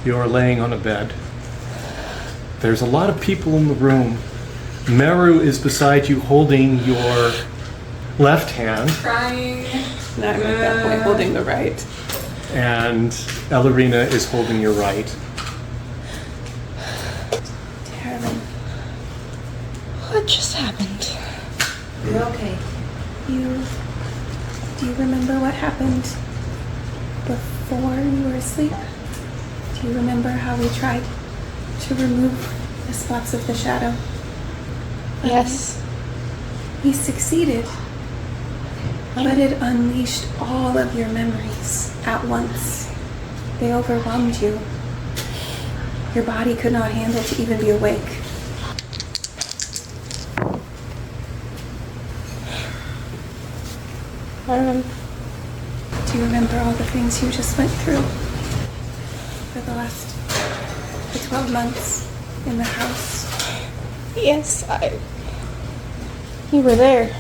You're laying on a bed. There's a lot of people in the room. Mehru is beside you holding your left hand. Crying. No, I'm at that point holding the right. And Elerina is holding your right. Theraline, what just happened? You're okay. Do you remember what happened before you were asleep? Do you remember how we tried to remove the spots of the shadow? Yes. We succeeded, but it unleashed all of your memories at once. They overwhelmed you. Your body could not handle to even be awake. Do you remember all the things you just went through for the 12 months in the house? Yes, You were there.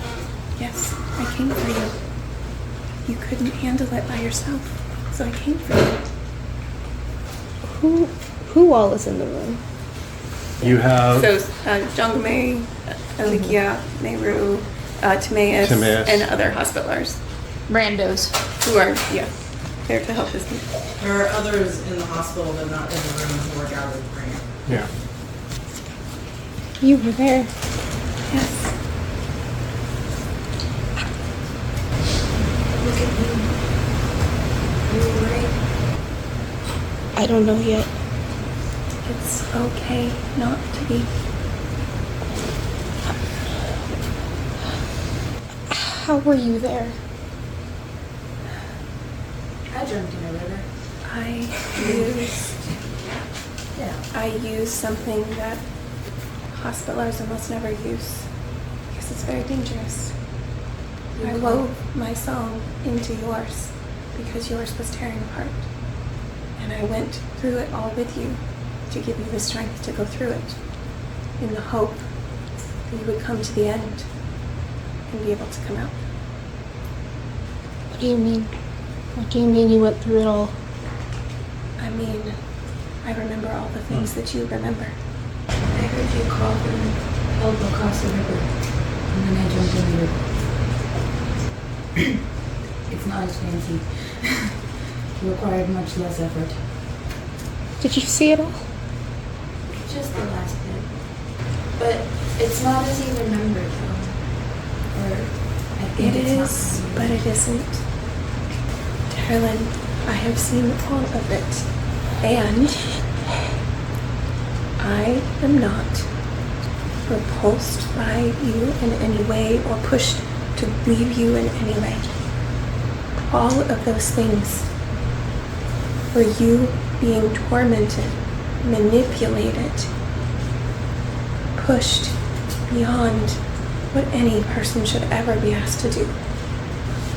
Yes, I came for you. You couldn't handle it by yourself, so I came for you. Who all is in the room? You have So, Jongme, Alikia, Mehru, Timaeus, and other hospitalers Randos. who are, there to help us. There are others in the hospital that are not in the room who are gathered praying. yeah. You were there. Yes. Look at you. Are you alright? I don't know yet. It's okay not to be. How were you there? I jumped in a river. I used something that hospitalers almost never use because it's very dangerous. I wove my song into yours because yours was tearing apart. And I went through it all with you to give you the strength to go through it in the hope that you would come to the end and be able to come out. What do you mean? What do you mean you went through it all? I mean, I remember all the things that you remember. I heard you call for help across the river, and then I jumped in the river. It's not as fancy. It required much less effort. Did you see it all? Just the last bit. But it's not as you remember, though. Or I think It it's is, not. but it isn't. Theraline, I have seen all of it. And I am not repulsed by you in any way or pushed to leave you in any way. All of those things were you being tormented, manipulated, pushed beyond what any person should ever be asked to do.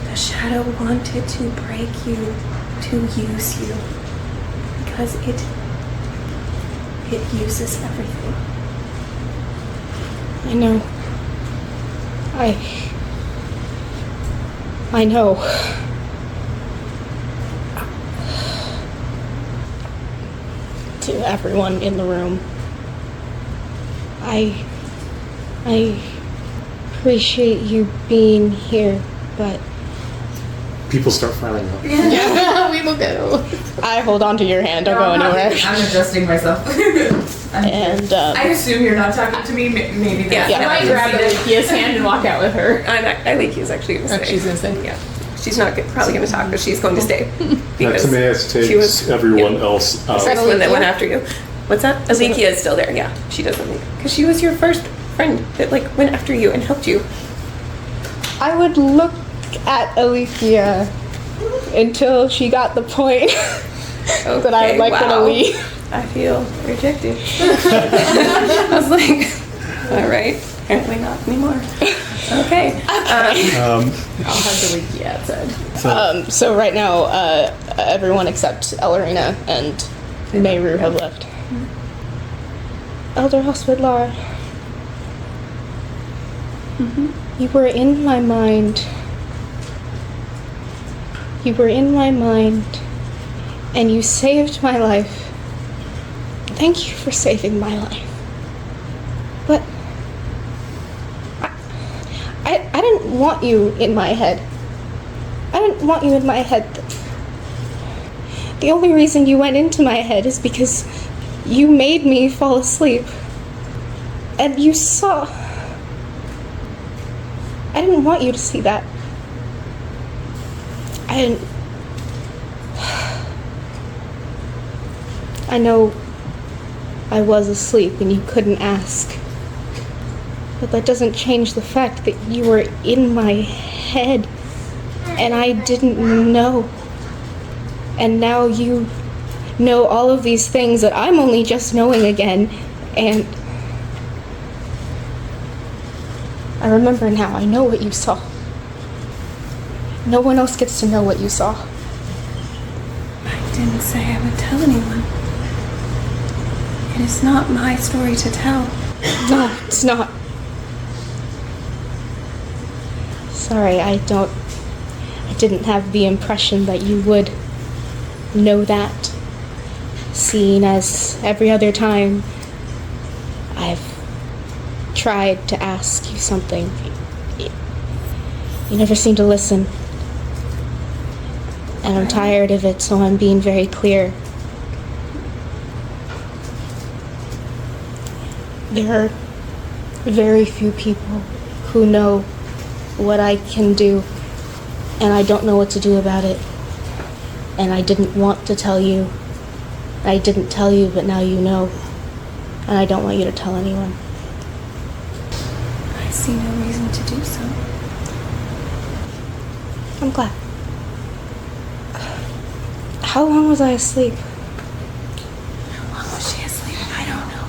The shadow wanted to break you, to use you, because it uses everything. I know. I know. To everyone in the room, I appreciate you being here, but People start filing up. yeah, we will go. I hold on to your hand. Don't go anywhere. I'm adjusting myself. And I assume you're not talking to me. Maybe that's Yeah. I might grab Alikia's hand and walk out with her. Alikia is actually going to stay. She's gonna stay. Yeah. She's not probably going to talk, but she's going to stay. Timaeus takes she was- everyone else out. She's the one that went after you. What's that? Alikia is still there, yeah. She doesn't leave. Because she was your first friend that went after you and helped you. I would look at Alikia until she got the point that I was gonna leave. I feel rejected. I was like, all right, apparently not anymore. Okay. I'll have Alikia outside. So, So right now, everyone except Elerina and Mehru have left. Elder Hospitaller. You were in my mind. You were in my mind, and you saved my life Thank you for saving my life. But I didn't want you in my head. I didn't want you in my head. The only reason you went into my head is because you made me fall asleep. And you saw... I didn't want you to see that. I didn't... I know I was asleep and you couldn't ask. But that doesn't change the fact that you were in my head and I didn't know. And now you know all of these things that I'm only just knowing again, and I remember now. I know what you saw. No one else gets to know what you saw. I didn't say I would tell anyone. It is not my story to tell. No, it's not. Sorry, I didn't have the impression that you would know that, seeing as every other time I've tried to ask you something, you never seem to listen. And I'm tired of it, so I'm being very clear. There are very few people who know what I can do, and I don't know what to do about it. And I didn't want to tell you. I didn't tell you, but now you know. And I don't want you to tell anyone. I see no reason to do so. I'm glad. How long was I asleep? How long was she asleep? I don't know.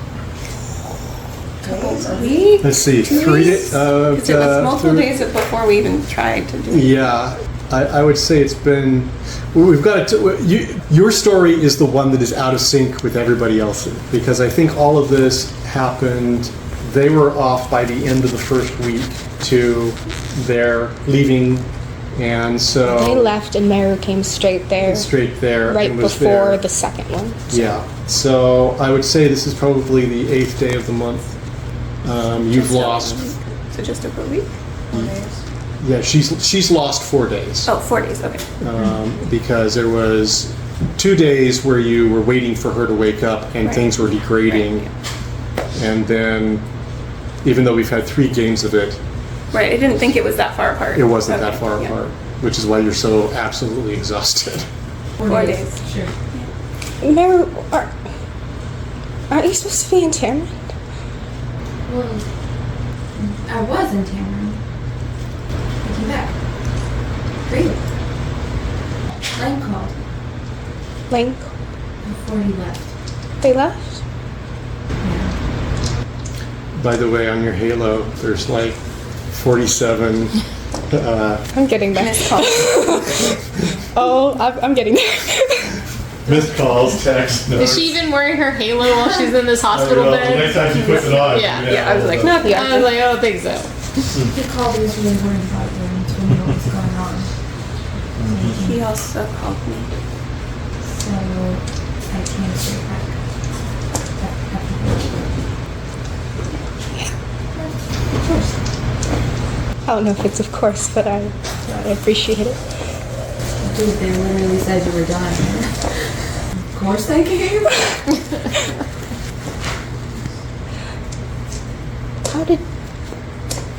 Couple of weeks? Let's see, 3 days. Because it was multiple days before we even tried to do it. Yeah, I would say it's been. We've got your story is the one that is out of sync with everybody else's, because I think all of this happened. They were off by the end of the first week to their leaving, and so They left and Mehru came straight there. Straight there, Right and was before there. the second one. Yeah, so I would say this is probably the 8th day of the month. You've lost. So just over a week? 4 days. Yeah, she's lost 4 days. Oh, 4 days, okay. Because there was 2 days where you were waiting for her to wake up and Right. things were degrading. Right, And then, even though we've had 3 games of it, Right, I didn't think it was that far apart. it wasn't that Okay, far yeah. apart, which is why you're so absolutely exhausted. 4 days. Sure. Mehru, aren't you supposed to be in Tamarind? Well, I was in Tamarind. I came back. Great. Lange called Lange, before he left. they left? Yeah. By the way, on your Halo, there's like 47. I'm getting there. Missed call. Oh, I'm getting there. Missed calls, texts. Is she even wearing her halo while she's in this hospital bed? time she puts it on. Yeah, I was like, no. I was like, I don't think so. He called. He was really worried about you and told me what was going on. He also called me. So I came straight back. Of course. I don't know if it's of course, but I appreciate it. Dude, they literally said you were dying. Of course I came.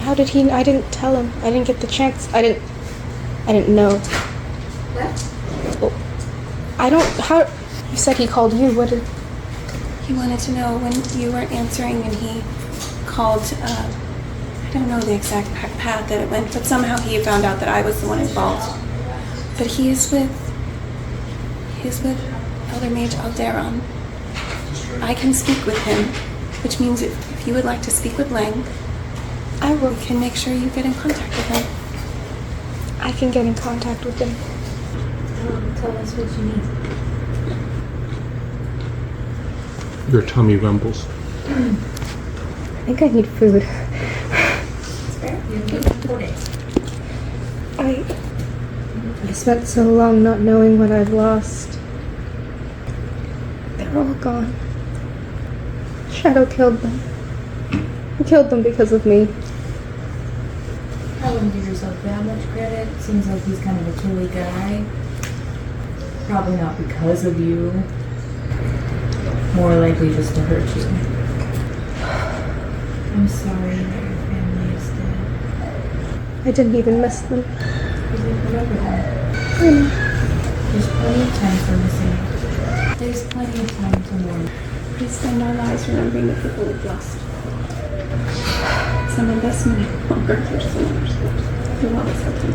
How did he? I didn't tell him. I didn't get the chance. I didn't know. What? I don't. How? You said he called you. What did? He wanted to know when you weren't answering, and he called. I don't know the exact path that it went, but somehow he found out that I was the one involved. But he is with Elder Mage Alderon. I can speak with him, which means if you would like to speak with Lange, I will. we can make sure you get in contact with him. I can get in contact with him. Tell us what you need. Your tummy rumbles. I think I need food. It's fair. You've been 4 days. I spent so long not knowing what I've lost. They're all gone. Shadow killed them. He killed them because of me. I wouldn't give yourself that much credit. Seems like he's kind of a killy guy. Probably not because of you. More likely just to hurt you. I'm sorry that your family is dead. I didn't even miss them. You didn't remember them. I know. There's plenty of time for missing. There's plenty of time to mourn. We spend our lives remembering the people we've lost. Some of us may no longer hear singers. We always help them.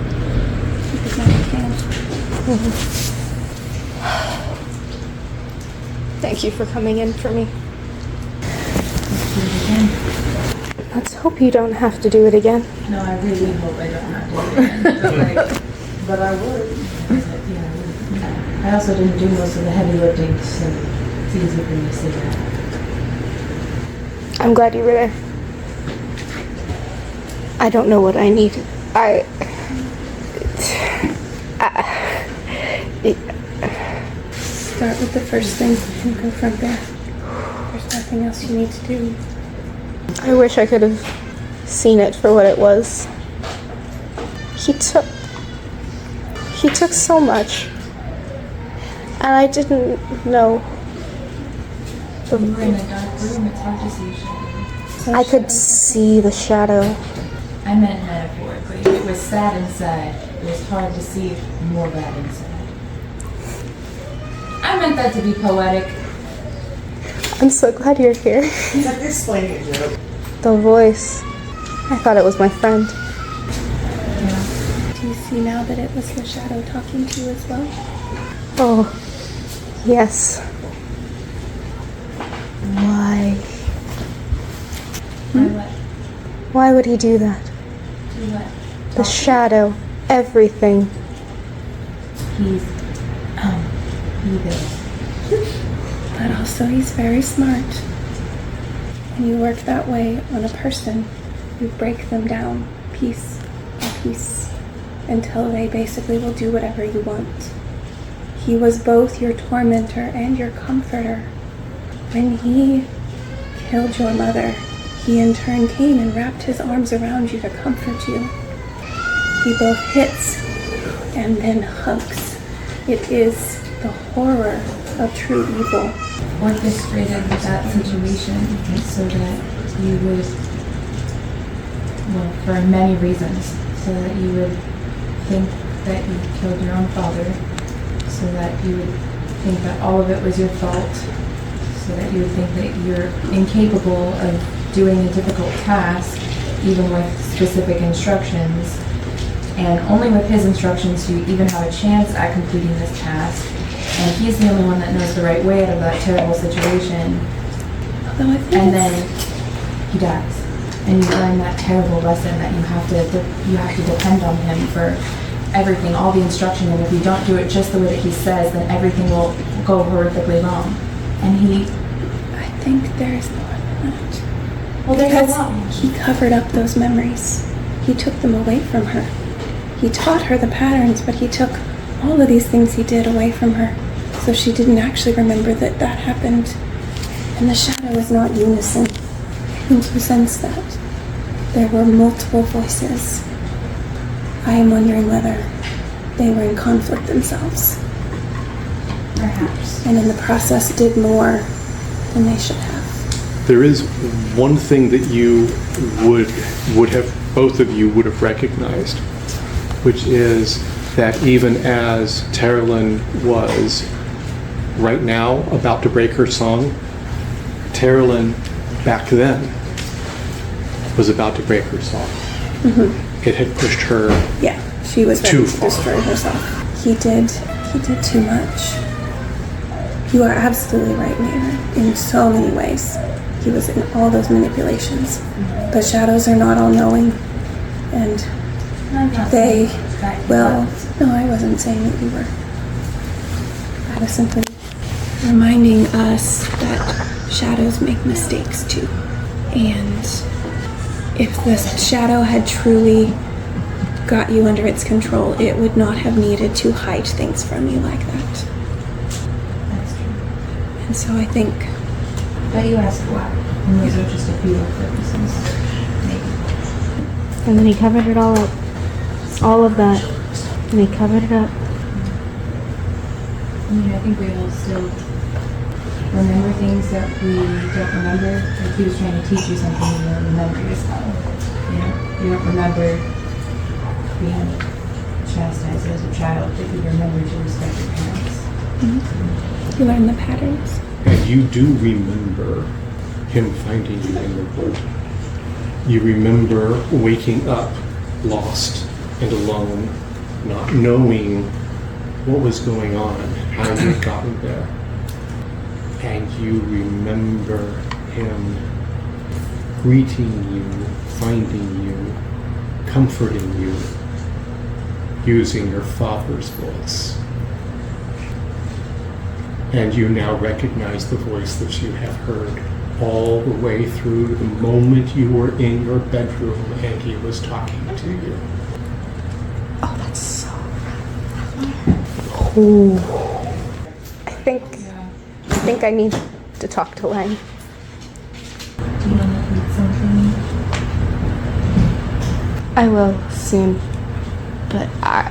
Because now we can. Thank you for coming in for me. Let's do it again. Let's hope you don't have to do it again. No, I really hope I don't have to do it again. But I would. Yeah, I would. I also didn't do most of the heavy lifting, so it's easy for me to say that. I'm glad you were there. I don't know what I need. Start with the first thing and go from there. There's nothing else you need to do. I wish I could have seen it for what it was. He took so much. And I didn't know. When you're in a dark room, it's hard to see shadows. I could see the shadow. I meant metaphorically. It was sad inside. It was hard to see more bad inside. I meant that to be poetic. I'm so glad you're here. He's like explaining it, Joe. The voice. I thought it was my friend. Yeah. Do you see now that it was the shadow talking to you as well? Oh, yes. Why? Why what? Why would he do that? Do what? The shadow. Everything. He does. But also he's very smart. When you work that way on a person, you break them down piece by piece until they basically will do whatever you want. He was both your tormentor and your comforter. When he killed your mother, he in turn came and wrapped his arms around you to comfort you. He both hits and then hugs. It is the horror of true evil. Orchestrated that situation so that you would, well, for many reasons, so that you would think that you killed your own father, so that you would think that all of it was your fault, so that you would think that you're incapable of doing a difficult task, even with specific instructions, and only with his instructions do you even have a chance at completing this task. And he's the only one that knows the right way out of that terrible situation. Although I think And then he dies, and you learn that terrible lesson that you have to depend on him for everything, all the instruction. And if you don't do it just the way that he says, then everything will go horrifically wrong. And I think there is more than that. well, there's a Because lot. he covered up those memories. He took them away from her. He taught her the patterns, but he took all of these things he did away from her. So she didn't actually remember that that happened. And the shadow is not unison. I think you sense that. There were multiple voices. I am wondering whether they were in conflict themselves. Perhaps. And in the process did more than they should have. There is one thing that you would have, both of you would have recognized, which is that even as Theraline was right now about to break her song, Theraline back then was about to break her song. It had pushed her Yeah, she was ready Too to far. destroy herself. He did too much. You are absolutely right, Mehru. In so many ways. He was in all those manipulations. The shadows are not all-knowing. And I'm not they saying that you will... weren't. No, I wasn't saying that you were. I was simply reminding us that shadows make mistakes too. And if the shadow had truly got you under its control, it would not have needed to hide things from you like that. That's true. And so I think But you asked why. And those are just a few purposes. Maybe. And then he covered it all up. All of that. And he covered it up. I mean, I think we all still remember things that we don't remember. Like he was trying to teach you something you don't remember yourself. You know, you don't remember being chastised as a child, but you remember to respect your parents. You learn the patterns. And you do remember him finding you in the wood. You remember waking up lost and alone, not knowing what was going on, how you had gotten there. And you remember him greeting you, finding you, comforting you, using your father's voice. And you now recognize the voice that you have heard all the way through the moment you were in your bedroom and he was talking to you. Oh, that's so... Ooh. I think I need to talk to Lange. Do you want to eat something? I will soon, but I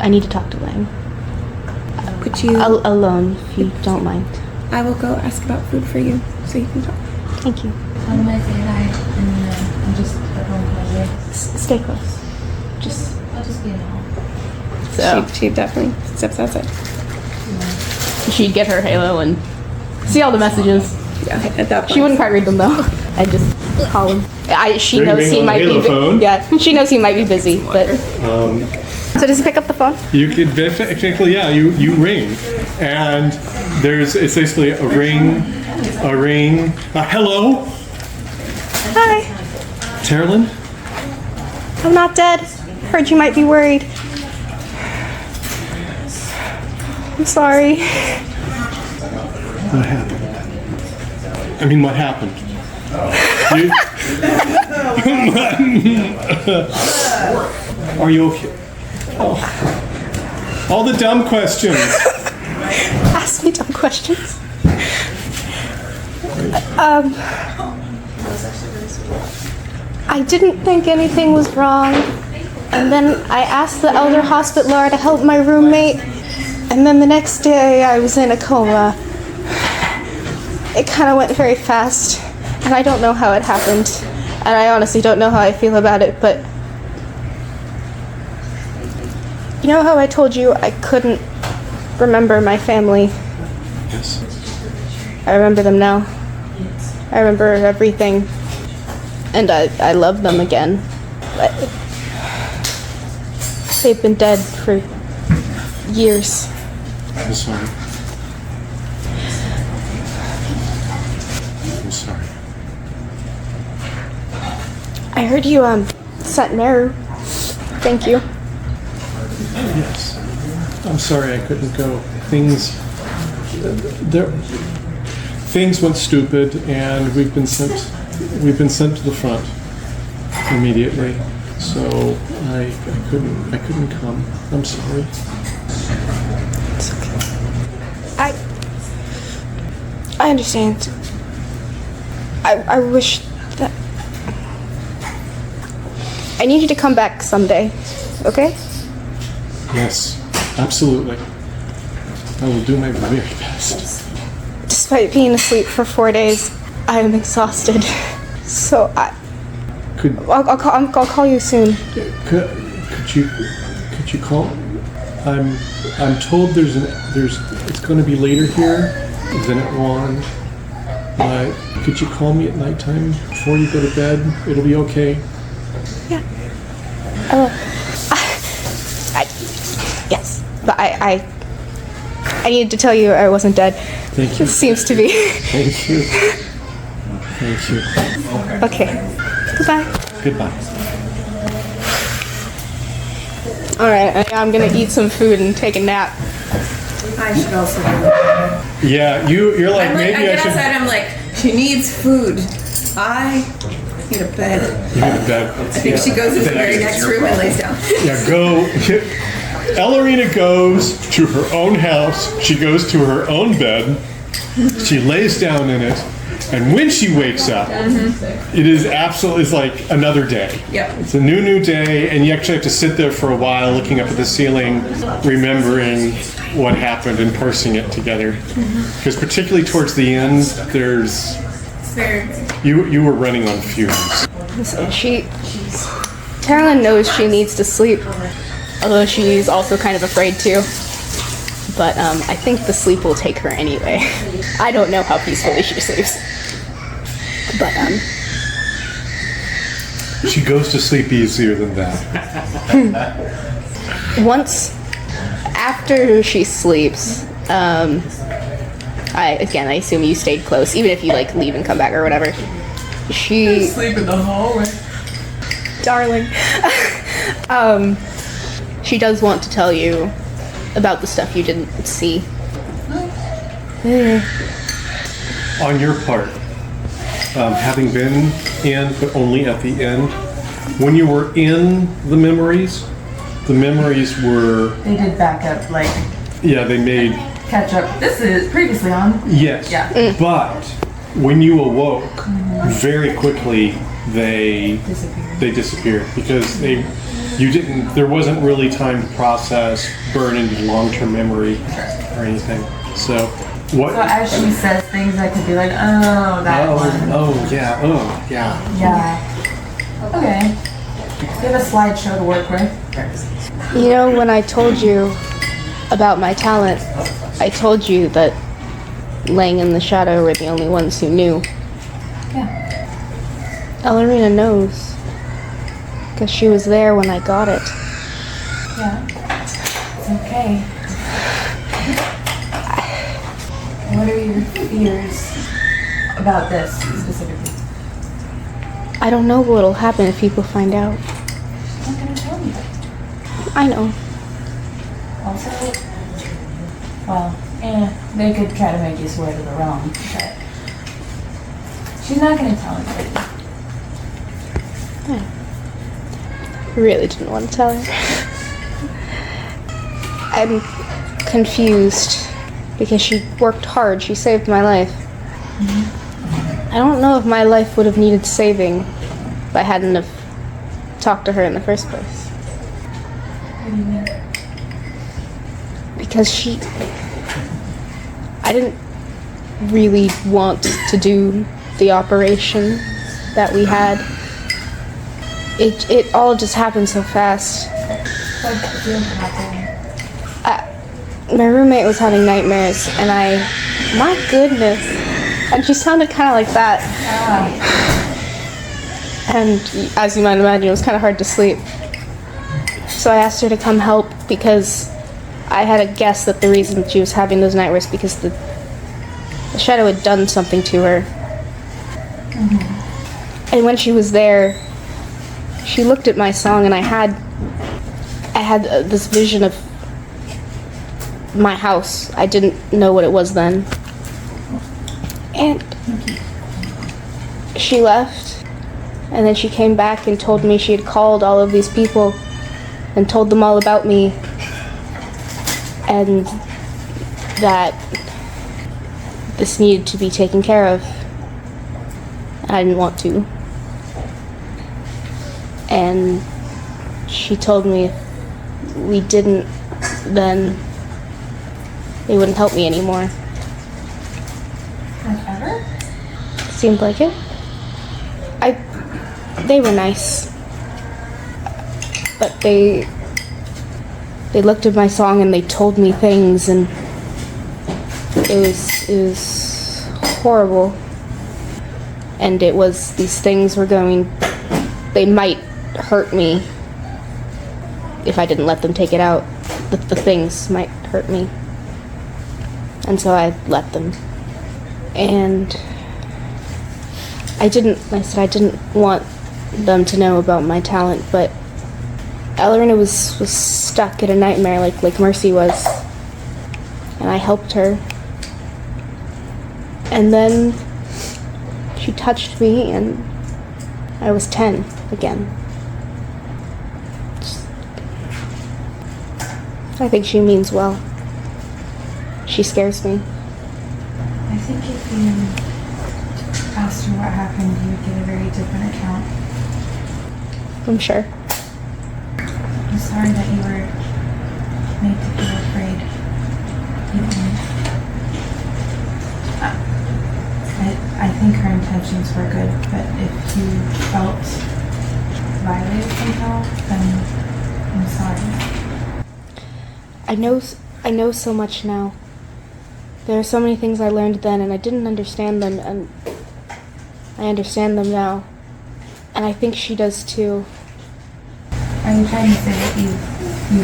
need to talk to Lange. Could you? Alone, if you don't mind. I will go ask about food for you so you can talk. Thank you. Tell him I say hi, and just a phone call away. Stay close. I'll just be in the hall. So She definitely steps outside. she'd get her halo and see all the messages. Yeah, at that point. She wouldn't quite read them though. I just call him. She Ring, knows ring he on the might be. Halo phone. Yeah, she knows he might be busy, but. So does he pick up the phone? You could technically, yeah, you ring, and it's basically a ring, hello, Hi. Theraline? I'm not dead. Heard you might be worried. I'm sorry. What happened? I mean, what happened? Are you okay? Oh. All the dumb questions. Ask me dumb questions. I didn't think anything was wrong. And then I asked the elder hospitaler to help my roommate. And then the next day I was in a coma. It kind of went very fast. And I don't know how it happened. And I honestly don't know how I feel about it, but... You know how I told you I couldn't remember my family? Yes. I remember them now. I remember everything. And I love them again. But they've been dead for years. I'm sorry. I'm sorry. I heard you sent Mehru. Thank you. Yes. I'm sorry I couldn't go. Things went stupid, and we've been sent to the front immediately. So I couldn't come. I'm sorry. It's okay. I understand. I wish that I need you to come back someday. Okay? Yes, absolutely. I will do my very best. Despite being asleep for 4 days, I am exhausted. So I'll call you soon. Could you call? I'm told it's going to be later here than at 1. But could you call me at nighttime before you go to bed? It'll be okay. Yeah. Yes, but I needed to tell you I wasn't dead. Thank you. It seems to be. Thank you. Thank you. Okay. Goodbye. Goodbye. All right, I'm gonna eat some food and take a nap. I should also do that. Yeah, you're like, I'm like, maybe I I get should. outside, I'm like, she needs food. I need a bed. You need a bed. I think she goes into the very next room and lays down. Yeah, go. Elerina goes to her own house. She goes to her own bed, She lays down in it, and when she wakes up, it is absolutely, it's like another day. Yep. It's a new day, and you actually have to sit there for a while looking up at the ceiling, remembering what happened and parsing it together. Because particularly towards the end, there's... You were running on fumes. Theraline knows she needs to sleep, although she's also kind of afraid to. But I think the sleep will take her anyway. I don't know how peacefully she sleeps. But She goes to sleep easier than that. once after she sleeps, I assume you stayed close, even if you like leave and come back or whatever. She Sleep in the hallway. darling. She does want to tell you about the stuff you didn't see. On your part, having been in, but only at the end, when you were in the memories were, They did back up, like, yeah, they made, catch up. This is previously on. yes. Yeah. But when you awoke, very quickly they disappeared because there wasn't really time to process, burn into long-term memory or anything. So what? So as she says things, I could be like, oh, that one. Oh yeah. Yeah. Okay. We have a slideshow to work with. You know, when I told you about my talent, I told you that Lange and the Shadow were the only ones who knew. Yeah. Elerina knows. Because she was there when I got it. Yeah. It's okay. What are your fears about this specifically? I don't know what'll happen if people find out. I'm not gonna tell you. I know. Also, well, they could try to make you swear to the wrong, but she's not gonna tell anybody. I really didn't want to tell her. I'm confused because she worked hard. She saved my life. I don't know if my life would have needed saving if I hadn't have talked to her in the first place. What do you mean? Because I didn't really want to do the operation that we had. It all just happened so fast. What did happen? My roommate was having nightmares, and my goodness, and she sounded kind of like that. And as you might imagine, it was kind of hard to sleep. So I asked her to come help because I had a guess that the reason she was having those nightmares because the shadow had done something to her. And when she was there, she looked at my song, and I had this vision of my house. I didn't know what it was then. And she left, and then she came back and told me she had called all of these people and told them all about me, and that this needed to be taken care of. I didn't want to. And she told me if we didn't, then they wouldn't help me anymore. Like ever? Seemed like it. They were nice. But they looked at my song and they told me things, and it was horrible. And it was, these things were they might hurt me if I didn't let them take it out. The things might hurt me. And so I let them. And I didn't want them to know about my talent, but Elerina was stuck in a nightmare like Mercy was. And I helped her. And then she touched me and I was 10 again. I think she means well. She scares me. think if you asked her what happened, you would get a very different account. I'm sure. I'm sorry that you were made to feel afraid. I think her intentions were good, but if you felt violated somehow, then I'm sorry. I know so much now. There are so many things I learned then and I didn't understand them, and I understand them now. And I think she does too. Are you trying to say that you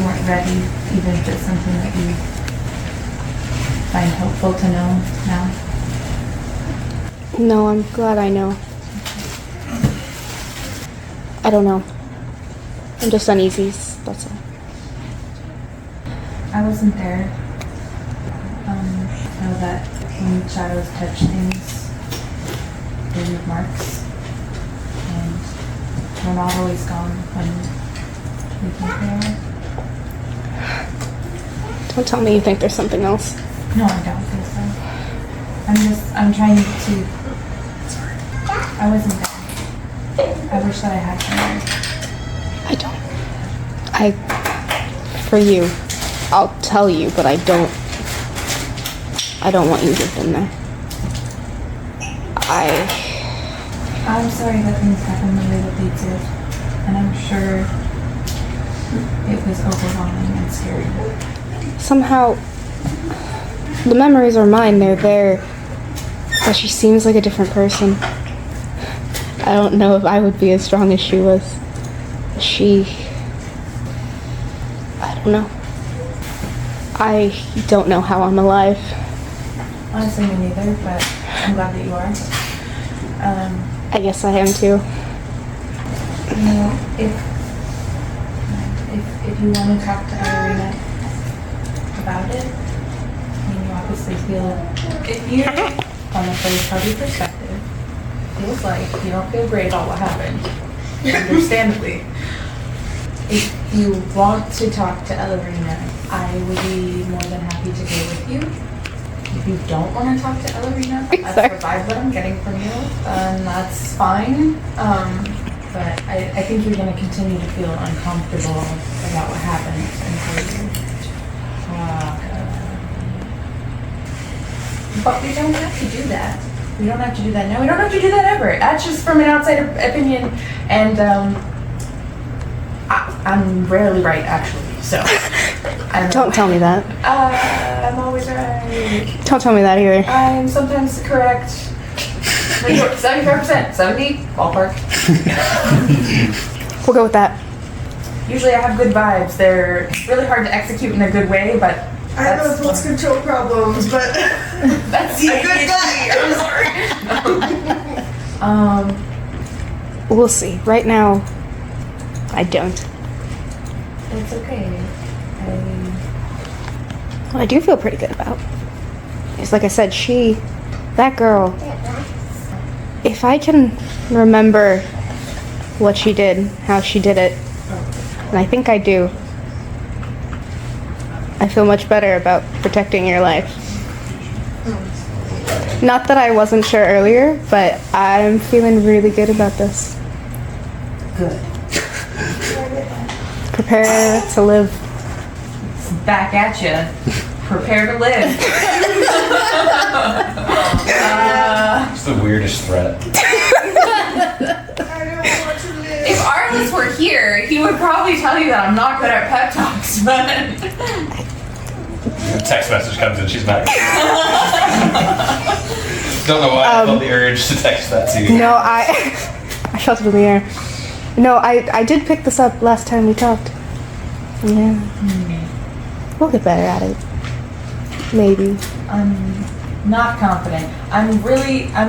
weren't ready, even if it's something that you find helpful to know now? No, I'm glad I know. I don't know. I'm just uneasy, that's all. I wasn't there. I know that when shadows touch things, they leave marks. And we're not always gone when we think they are. Don't tell me you think there's something else. No, I don't think so. I'm trying to... I wasn't there. I wish that I had been there. I don't. For you. I'll tell you, but I don't want you to have been there. I'm sorry that things happened the way that they did. And I'm sure it was overwhelming and scary. Somehow, the memories are mine, they're there. But she seems like a different person. I don't know if I would be as strong as she was. I don't know. I don't know how I'm alive. Honestly, me neither, but I'm glad that you are. I guess I am too. You know, if you want to talk to Elerina about it, I mean, you obviously feel, if you, from a third-party perspective, feels like you don't feel great about what happened, understandably. If you want to talk to Elerina, I would be more than happy to go with you. If you don't want to talk to Elerina, that's the vibe that I'm getting from you, and that's fine. But I think you're going to continue to feel uncomfortable about what happened until you talk. But we don't have to do that. We don't have to do that now. We don't have to do that ever. That's just from an outsider opinion, and I'm rarely right, actually. So Don't tell me that. I'm always right. Don't tell me that either. I'm sometimes correct. 75%, 70, ballpark. We'll go with that. Usually I have good vibes. They're really hard to execute in a good way, but I have impulse control problems, but that's a good guy. I'm sorry. We'll see. Right now, I don't. It's okay. What I do feel pretty good about is, like I said, that girl, if I can remember what she did, how she did it, and I think I do, I feel much better about protecting your life. Not that I wasn't sure earlier, but I'm feeling really good about this. Good. Prepare to live. Back at you. Prepare to live. It's the weirdest threat. If Arliss were here, he would probably tell you that I'm not good at pep talks, but... The text message comes in, she's not. Don't know why I felt the urge to text that to you. No, I felt it in the air. No, I did pick this up last time we talked. Yeah. We'll get better at it. Maybe. I'm not confident. I'm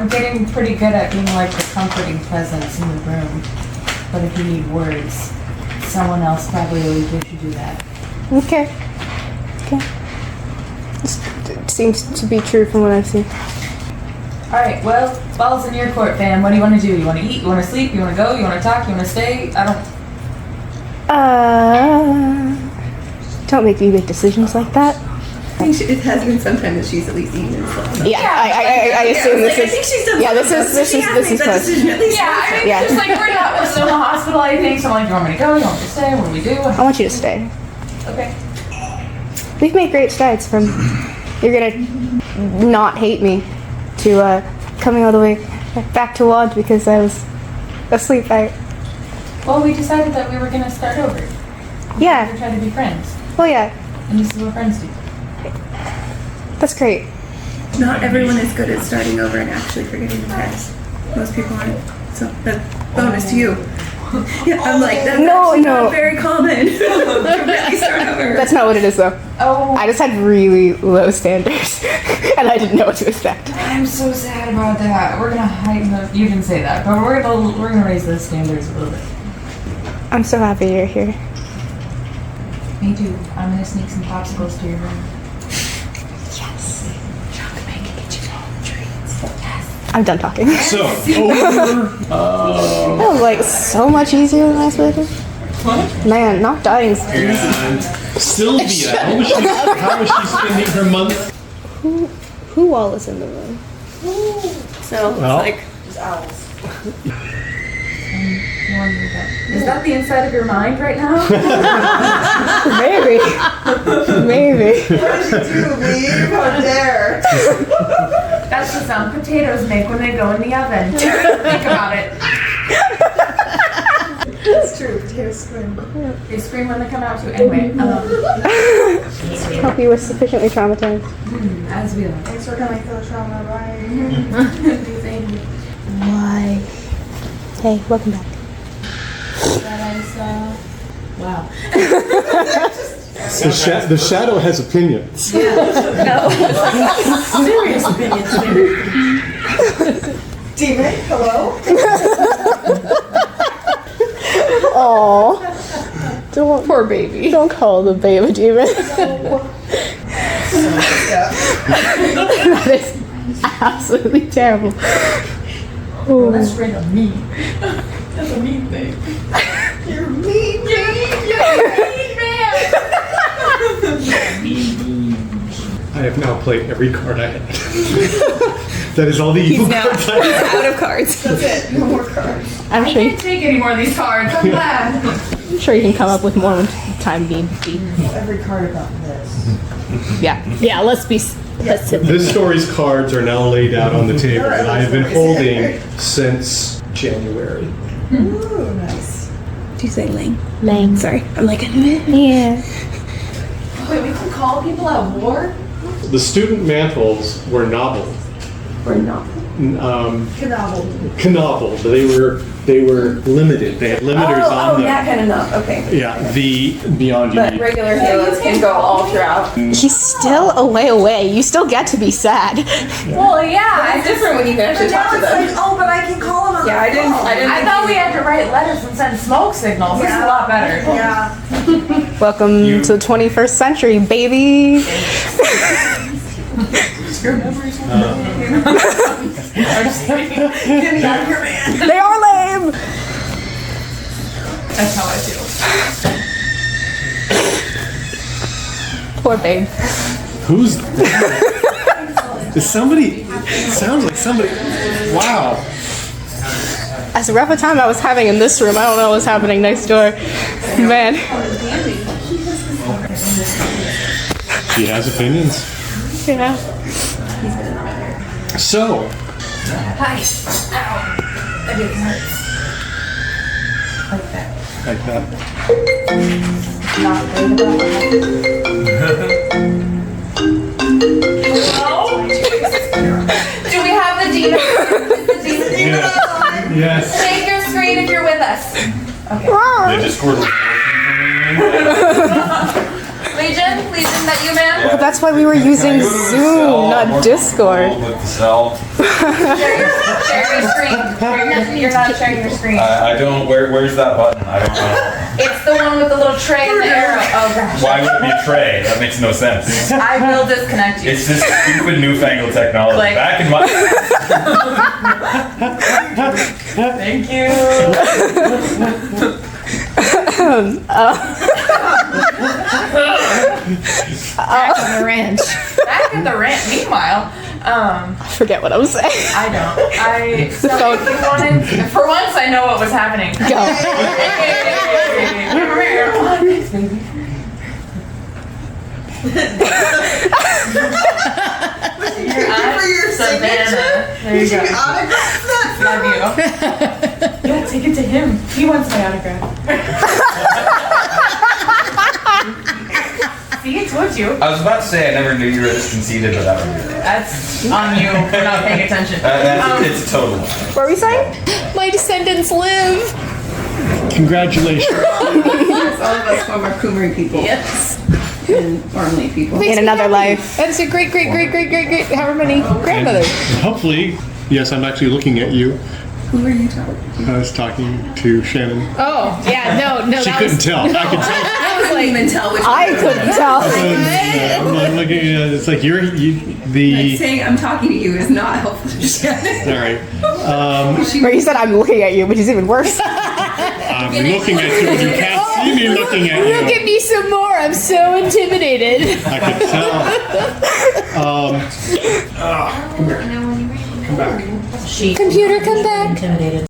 getting pretty good at being like the comforting presence in the room. But if you need words, someone else probably always wish you do that. Okay. It seems to be true from what I've seen. Alright, well, ball's in your court, fam. What do you want to do? You want to eat? You want to sleep? You want to go? You want to talk? You want to stay? Don't make me make decisions like that. think it has been some time that she's at least eaten and stuff. Yeah, I assume this I is. think she's done. Yeah, this is close. Yeah, I mean, Yeah. just like we're still in the hospital, I think. So I'm like, do you want me to go? Do you want me to stay? What do we do? I want you to stay. Okay. We've made great strides from you're gonna not hate me to coming all the way back to Lodge because I was asleep. Well, we decided that we were gonna start over. Yeah. We try to be friends, Well, yeah. and this is what friends do. That's great. Not everyone is good at starting over and actually forgetting the past. Most people aren't. So that's bonus to you. Yeah, I'm like, that's actually not very common. To really start over. That's not what it is, though. Oh, I just had really low standards, and I didn't know what to expect. I'm so sad about that. We're gonna heighten the. You didn't say that, but we're gonna raise those standards a little bit. I'm so happy you're here. Me too. I'm gonna sneak some popsicles to your room. Yes. I'm done talking. So, over. That was like so much easier than I expected. What? Man, not dying. And Sylvia, how was she spending her month? Who all is in the room? So Well, it's like Is that the inside of your mind right now? Maybe. Maybe. What did you do, leave? How dare? That's the sound potatoes make when they go in the oven. Think about it. It's true. Potatoes scream. They scream when they come out too. Anyway, Hope you were sufficiently traumatized. as we are. Thanks for coming for the trauma, right? Why? Hey, welcome back. Wow. The shadow has opinions. Serious opinions. Demon, hello? Aww. Don't, poor baby. Don't call the babe a demon. That is absolutely terrible. Well, that's straight up mean. That's a mean thing. You're mean. I have now played every card I had. That is all the evil cards I have. out of cards. That's it. No more cards. I'm I sure, can't take any more of these cards. I'm glad. I'm sure you can come up with more when time being. Every card about this. Yeah, let's be specific. This story's cards are now laid out on the table that I have been holding since January. Ooh, nice. Did you say Lang? Lang. Sorry, I'm like, Yeah. Wait, we can call people at war? The student mantles were novel. we're not. Canovel. They were limited. They had limiters on them. that kind of nub. Okay. Yeah, the beyond But unique. regular halos can go all throughout. He's still a way away. You still get to be sad. Well, yeah. It's different when you can actually talk to them. Oh, but I can call him on Yeah, I didn't. I thought we had to write letters and send smoke signals. This is a lot better. Yeah. Welcome to the 21st century, baby. Get me out of here, man. They are lame. That's how I feel. Poor babe. Who's that? Is somebody? It sounds like somebody. Wow. As rough a time I was having in this room, I don't know what's happening next door. Man. She has opinions. Yeah. So, Hi. Ow. That it hurts. Like that. like that. Not worried about Hello? Do we have the demon? Is the demon Yes. Shake your screen if you're with us. The Discord was Legion, that you, man? But that's why we were using Zoom, not Discord. With the cell. Share your screen. You're not sharing your screen. I don't. Where's that button? I don't know. It's the one with the little tray and the arrow. Oh gosh. Why would it be a tray? That makes no sense. I will disconnect you. It's this stupid newfangled technology. Click. Back in my. Thank you. Back on the ranch. Back at the ranch. Meanwhile, I forget what I was saying. I don't. So if you wanted, for once, I know what was happening. Go. Thanks, baby. For your Savannah. There you go. Love you. Yeah, take it to him. He wants my autograph. See, I told you. I was about to say I never knew you were this conceited, but that was That's on you for not paying attention. it's a total. What were we saying? My descendants live. Congratulations. Yes, all of us former Kumari people. Yes. And Ormley people. In another life. That's a great, however many grandmothers. And hopefully, yes, I'm actually looking at you. Who are you talking to? I was talking to Shannon. Oh, yeah, no. She couldn't tell. I could tell. I couldn't even tell which I one. couldn't tell. I'm looking. It's like Like saying I'm talking to you is not helpful to Shannon. All right. Where you said I'm looking at you, which is even worse. I'm looking at you, and you can't see me looking at you. Look at me some more. I'm so intimidated. I could tell. Come here. Come back. Computer, come back. Intimidated.